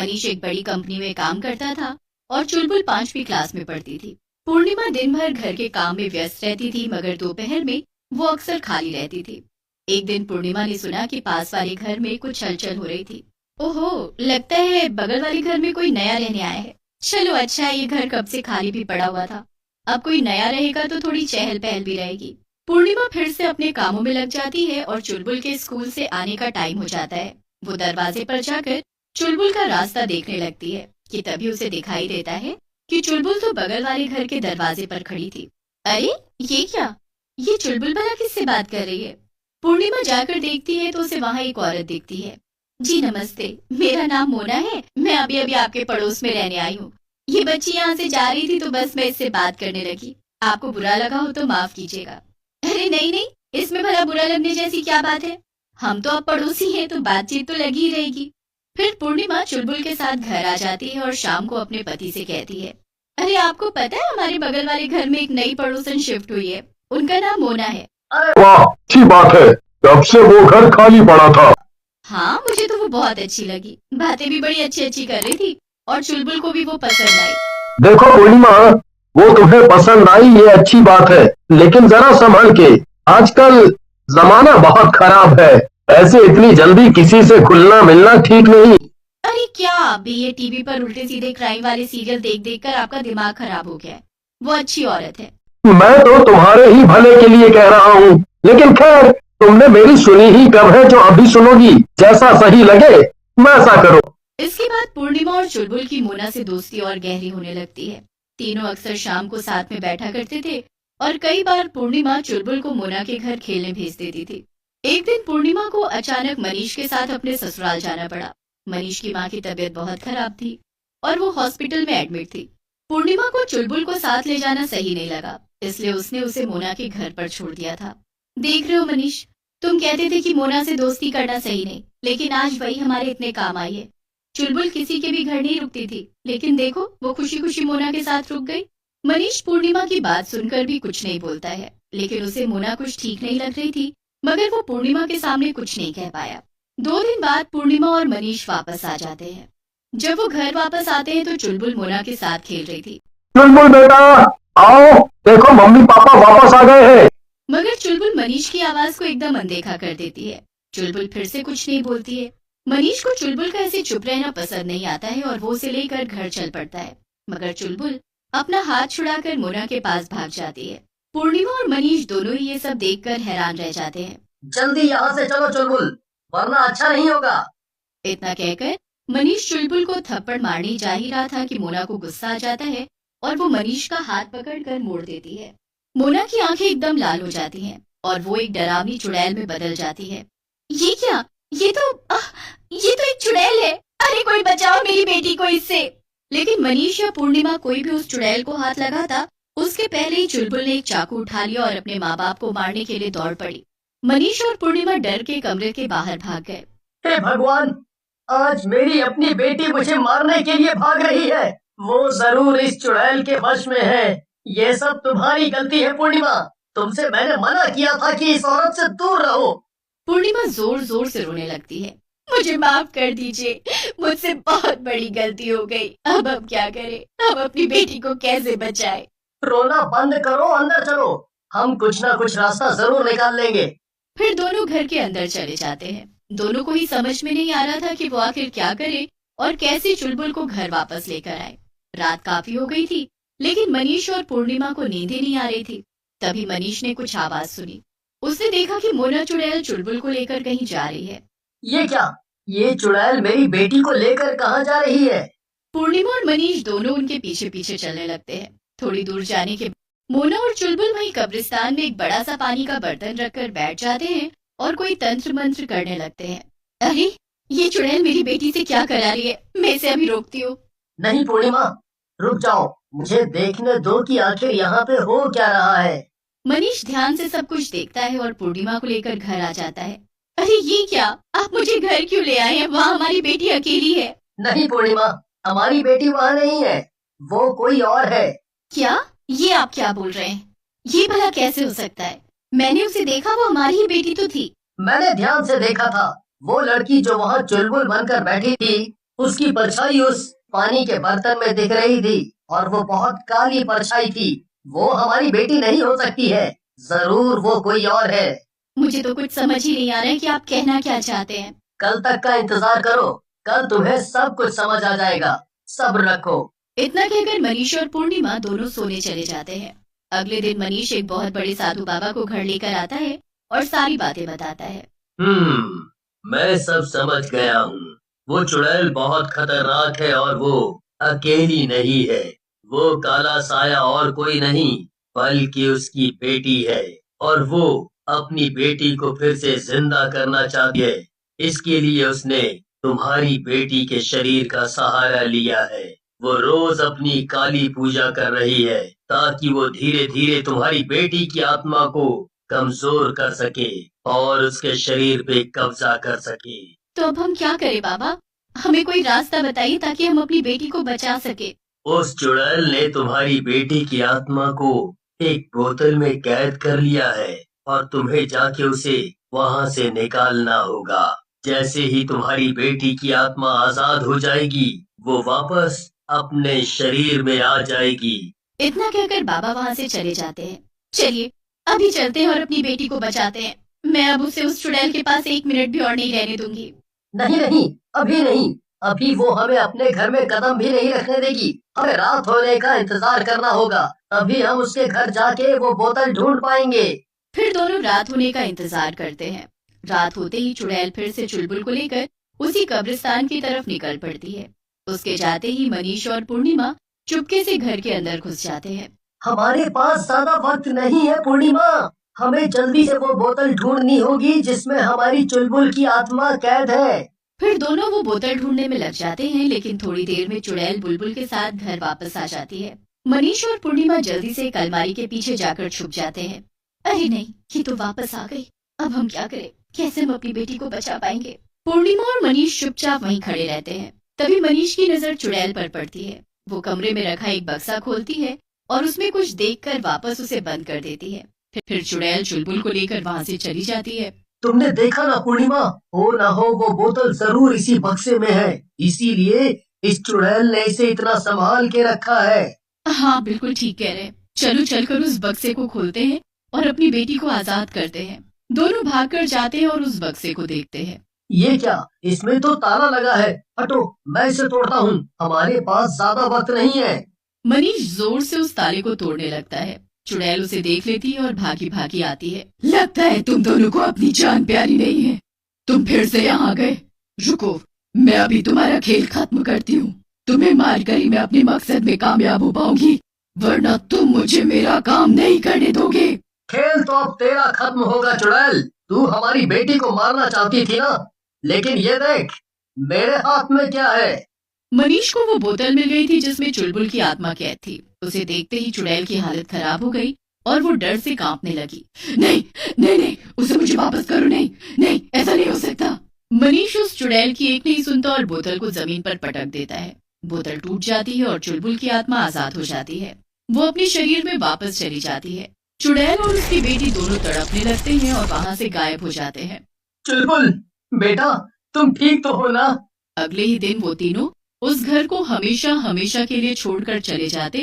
मनीष एक बड़ी कंपनी में काम करता था और चुलबुल 5वीं क्लास में पढ़ती थी। पूर्णिमा दिन भर घर के काम में व्यस्त रहती थी, मगर दोपहर में वो अक्सर खाली रहती थी। एक दिन पूर्णिमा ने सुना कि पास वाले घर में कुछ हलचल हो रही थी। ओहो, लगता है बगल वाले घर में कोई नया रहने आया है। चलो अच्छा है, ये घर कब से खाली भी पड़ा हुआ था। अब कोई नया रहेगा तो थोड़ी चहल पहल भी रहेगी। पूर्णिमा फिर से अपने कामों में लग जाती है और चुलबुल के स्कूल से आने का टाइम हो जाता है। वो दरवाजे पर जाकर चुलबुल का रास्ता देखने लगती है कि तभी उसे दिखाई देता है कि चुलबुल तो बगल वाले घर के दरवाजे पर खड़ी थी। अरे ये क्या, ये चुलबुल भला किससे बात कर रही है? पूर्णिमा जाकर देखती है तो उसे वहाँ एक औरत दिखती है। जी नमस्ते, मेरा नाम मोना है। मैं अभी अभी आपके पड़ोस में रहने आई हूँ। ये बच्ची यहाँ से जा रही थी तो बस मैं इससे बात करने लगी। आपको बुरा लगा हो तो माफ कीजिएगा। अरे नहीं नहीं, इसमें भला बुरा लगने जैसी क्या बात है? हम तो अब पड़ोसी हैं तो बातचीत तो लगी ही रहेगी। फिर पूर्णिमा चुलबुल के साथ घर आ जाती है और शाम को अपने पति से कहती है, अरे आपको पता है हमारे बगल वाले घर में एक नई पड़ोसन शिफ्ट हुई है। उनका नाम मोना है। वाह, अच्छी बात है। तब से वो घर खाली पड़ा था। हाँ, मुझे तो वो बहुत अच्छी लगी। बातें भी बड़ी अच्छी अच्छी कर रही थी और चुलबुल को भी वो पसंद आई। देखो पूर्णिमा, वो तुम्हें पसंद आई ये अच्छी बात है, लेकिन जरा संभल के। आजकल जमाना बहुत खराब है। ऐसे इतनी जल्दी किसी से घुलना मिलना ठीक नहीं। अरे क्या आप भी ये टीवी पर उल्टे सीधे क्राइम वाले सीरियल देख देख कर आपका दिमाग खराब हो गया है। वो अच्छी औरत है। मैं तो तुम्हारे ही भले के लिए कह रहा हूँ, लेकिन खैर, तुमने मेरी सुनी ही कब है जो अभी सुनोगी। जैसा सही लगे वैसा करो। इसके बाद पूर्णिमा और चुलबुल की मोना से दोस्ती और गहरी होने लगती है। तीनों अक्सर शाम को साथ में बैठा करते थे और कई बार पूर्णिमा चुलबुल को मोना के घर खेलने भेज देती थी। एक दिन पूर्णिमा को अचानक मनीष के साथ अपने ससुराल जाना पड़ा। मनीष की माँ की तबीयत बहुत खराब थी और वो हॉस्पिटल में एडमिट थी। पूर्णिमा को चुलबुल को साथ ले जाना सही नहीं लगा, इसलिए उसने उसे मोना के घर पर छोड़ दिया था। देख रहे हो मनीष, तुम कहते थे कि मोना से दोस्ती करना सही नहीं, लेकिन आज वही हमारे इतने काम आई है। चुलबुल किसी के भी घर नहीं रुकती थी, लेकिन देखो वो खुशी खुशी मोना के साथ रुक गई। मनीष पूर्णिमा की बात सुनकर भी कुछ नहीं बोलता है, लेकिन उसे मोना कुछ ठीक नहीं लग रही थी, मगर वो पूर्णिमा के सामने कुछ नहीं कह पाया। 2 दिन बाद पूर्णिमा और मनीष वापस आ जाते हैं। जब वो घर वापस आते हैं तो चुलबुल मोना के साथ खेल रही थी। चुलबुल बेटा, आओ, देखो मम्मी पापा वापस आ गए हैं। मगर चुलबुल मनीष की आवाज को एकदम अनदेखा कर देती है। चुलबुल फिर से कुछ नहीं बोलती है। मनीष को चुलबुल का ऐसे चुप रहना पसंद नहीं आता है और वो उसे लेकर घर चल पड़ता है, मगर चुलबुल अपना हाथ छुड़ाकर मोना के पास भाग जाती है। पूर्णिमा और मनीष दोनों ही ये सब देखकर हैरान रह जाते हैं। जल्दी यहाँ से चलो चुलबुल, वरना अच्छा नहीं होगा। इतना कहकर मनीष चुलबुल को थप्पड़ मारने जा ही रहा था कि मोना को गुस्सा आ जाता है और वो मनीष का हाथ पकड़कर मोड़ देती है। मोना की आंखें एकदम लाल हो जाती हैं और वो एक डरावनी चुड़ैल में बदल जाती है। ये क्या, ये तो एक चुड़ैल है। अरे कोई बचाओ मेरी बेटी को इससे। लेकिन मनीष या पूर्णिमा कोई भी उस चुड़ैल को हाथ लगाता, उसके पहले ही चुलबुल ने एक चाकू उठा लिया और अपने माँ बाप को मारने के लिए दौड़ पड़ी। मनीष और पूर्णिमा डर के कमरे के बाहर भाग गए। हे भगवान, आज मेरी अपनी बेटी मुझे मारने के लिए भाग रही है। वो जरूर इस चुड़ैल के वश में है। ये सब तुम्हारी गलती है पूर्णिमा। तुमसे मैंने मना किया था कि इस औरत से दूर रहो। पूर्णिमा जोर जोर से रोने लगती है। मुझे माफ कर दीजिए, मुझसे बहुत बड़ी गलती हो गई। अब हम क्या करें? हम अपनी बेटी को कैसे बचाएं? रोना बंद करो, अंदर चलो, हम कुछ ना कुछ रास्ता जरूर निकाल लेंगे। फिर दोनों घर के अंदर चले जाते हैं। दोनों को ही समझ में नहीं आ रहा था कि वो आखिर क्या करे और कैसे चुलबुल को घर वापस लेकर आए। रात काफी हो गई थी, लेकिन मनीष और पूर्णिमा को नींद ही नहीं आ रही थी। तभी मनीष ने कुछ आवाज सुनी। उसने देखा कि मोना चुड़ैल चुलबुल को लेकर कहीं जा रही है। ये क्या, ये चुड़ैल मेरी बेटी को लेकर कहाँ जा रही है? पूर्णिमा और मनीष दोनों उनके पीछे पीछे चलने लगते हैं। थोड़ी दूर जाने के मोना और चुलबुल वहीं कब्रिस्तान में एक बड़ा सा पानी का बर्तन रखकर बैठ जाते हैं और कोई तंत्र मंत्र करने लगते हैं। अरे ये चुड़ैल मेरी बेटी से क्या करा रही है? मैं इसे अभी रोकती हूँ। नहीं पूर्णिमा, रुक जाओ, मुझे देखने दो कि आखिर यहाँ पे हो क्या रहा है। मनीष ध्यान से सब कुछ देखता है और पूर्णिमा को लेकर घर आ जाता है। अरे ये क्या, आप मुझे घर क्यों ले आए हैं? वहाँ हमारी बेटी अकेली है। नहीं पूर्णिमा, हमारी बेटी वहाँ नहीं है, वो कोई और है। क्या? ये आप क्या बोल रहे हैं? ये भला कैसे हो सकता है? मैंने उसे देखा, वो हमारी ही बेटी तो थी। मैंने ध्यान से देखा था, वो लड़की जो वहाँ चुलबुल बनकर बैठी थी, उसकी परछाई उस पानी के बर्तन में दिख रही थी और वो बहुत काली परछाई थी। वो हमारी बेटी नहीं हो सकती है, जरूर वो कोई और है। मुझे तो कुछ समझ ही नहीं आ रहा है कि आप कहना क्या चाहते हैं। कल तक का इंतजार करो, कल तुम्हें सब कुछ समझ आ जाएगा। सब्र रखो। इतना कहकर मनीष और पूर्णिमा दोनों सोने चले जाते हैं। अगले दिन मनीष एक बहुत बड़े साधु बाबा को घर लेकर आता है और सारी बातें बताता है। मैं सब समझ गया हूँ। वो चुड़ैल बहुत खतरनाक है और वो अकेली नहीं है। वो काला साया और कोई नहीं बल्कि उसकी बेटी है और वो अपनी बेटी को फिर से जिंदा करना चाहती है। इसके लिए उसने तुम्हारी बेटी के शरीर का सहारा लिया है। वो रोज अपनी काली पूजा कर रही है ताकि वो धीरे धीरे तुम्हारी बेटी की आत्मा को कमजोर कर सके और उसके शरीर पे कब्जा कर सके। तो अब हम क्या करें बाबा? हमें कोई रास्ता बताइए ताकि हम अपनी बेटी को बचा सके। उस चुड़ैल ने तुम्हारी बेटी की आत्मा को एक बोतल में कैद कर लिया है और तुम्हें जाके उसे वहां से निकालना होगा। जैसे ही तुम्हारी बेटी की आत्मा आजाद हो जाएगी, वो वापस अपने शरीर में आ जाएगी। इतना कहकर बाबा वहाँ से चले जाते हैं। चलिए अभी चलते हैं और अपनी बेटी को बचाते हैं। मैं अब उसे उस चुड़ैल के पास 1 मिनट भी और नहीं रहने दूंगी। नहीं नहीं, अभी नहीं। अभी वो हमें अपने घर में कदम भी नहीं रखने देगी। हमें रात होने का इंतजार करना होगा, तभी हम उसके घर जाके वो बोतल ढूंढ पाएंगे। फिर दोनों रात होने का इंतजार करते हैं। रात होते ही चुड़ैल फिर से चुलबुल को लेकर उसी कब्रिस्तान की तरफ निकल पड़ती है। उसके जाते ही मनीष और पूर्णिमा चुपके से घर के अंदर घुस जाते हैं। हमारे पास ज्यादा वक्त नहीं है पूर्णिमा। हमें जल्दी से वो बोतल ढूंढनी होगी जिसमें हमारी चुलबुल की आत्मा कैद है। फिर दोनों वो बोतल ढूंढने में लग जाते हैं, लेकिन थोड़ी देर में चुड़ैल बुलबुल के साथ घर वापस आ जाती है। मनीष और पूर्णिमा जल्दी से एक अलमारी के पीछे जाकर छुप जाते हैं। अरे नहीं, ये तो वापस आ गई। अब हम क्या करें? कैसे हम अपनी बेटी को बचा पाएंगे? पूर्णिमा और मनीष चुपचाप वहीं खड़े रहते हैं। तभी मनीष की नजर चुड़ैल पर पड़ती है। वो कमरे में रखा एक बक्सा खोलती है और उसमें कुछ देखकर वापस उसे बंद कर देती है। फिर चुड़ैल चुलबुल को लेकर वहाँ से चली जाती है। तुमने देखा ना पूर्णिमा, हो ना हो वो बोतल जरूर इसी बक्से में है, इसीलिए इस चुड़ैल ने इसे इतना संभाल के रखा है। हाँ बिल्कुल ठीक कह रहे हैं। चलो चलकर उस बक्से को खोलते हैं और अपनी बेटी को आजाद करते हैं। दोनों भागकर जाते हैं और उस बक्से को देखते हैं। ये क्या, इसमें तो ताला लगा है। हटो, मैं इसे तोड़ता हूँ। हमारे पास ज्यादा वक्त नहीं है। मनीष जोर से उस ताले को तोड़ने लगता है। चुड़ैल उसे देख लेती है और भागी भागी आती है। लगता है तुम दोनों को अपनी जान प्यारी नहीं है। तुम फिर से यहाँ आ गए। रुको, मैं अभी तुम्हारा खेल खत्म करती हूँ। तुम्हें मारकर ही मैं अपने मकसद में कामयाब हो पाऊंगी, वरना तुम मुझे मेरा काम नहीं करने दोगे। खेल तो अब तेरा खत्म होगा चुड़ैल। तू हमारी बेटी को मारना चाहती थी ना, लेकिन ये देख मेरे हाथ में क्या है। मनीष को वो बोतल मिल गई थी जिसमें चुलबुल की आत्मा कैद थी। उसे देखते ही चुड़ैल की हालत खराब हो गई और वो डर से कांपने लगी। नहीं नहीं नहीं, उसे मुझे वापस करो। नहीं नहीं, ऐसा नहीं हो सकता। मनीष उस चुड़ैल की एक नहीं सुनता और बोतल को जमीन पर पटक देता है। बोतल टूट जाती है और चुलबुल की आत्मा आजाद हो जाती है। वो अपने शरीर में वापस चली जाती है। चुड़ैल और उसकी बेटी दोनों तड़पने लगते हैं और वहाँ से गायब हो जाते हैं। चुलबुल बेटा, तुम ठीक तो हो ना? अगले ही दिन वो तीनों उस घर को हमेशा हमेशा के लिए छोड़कर चले जाते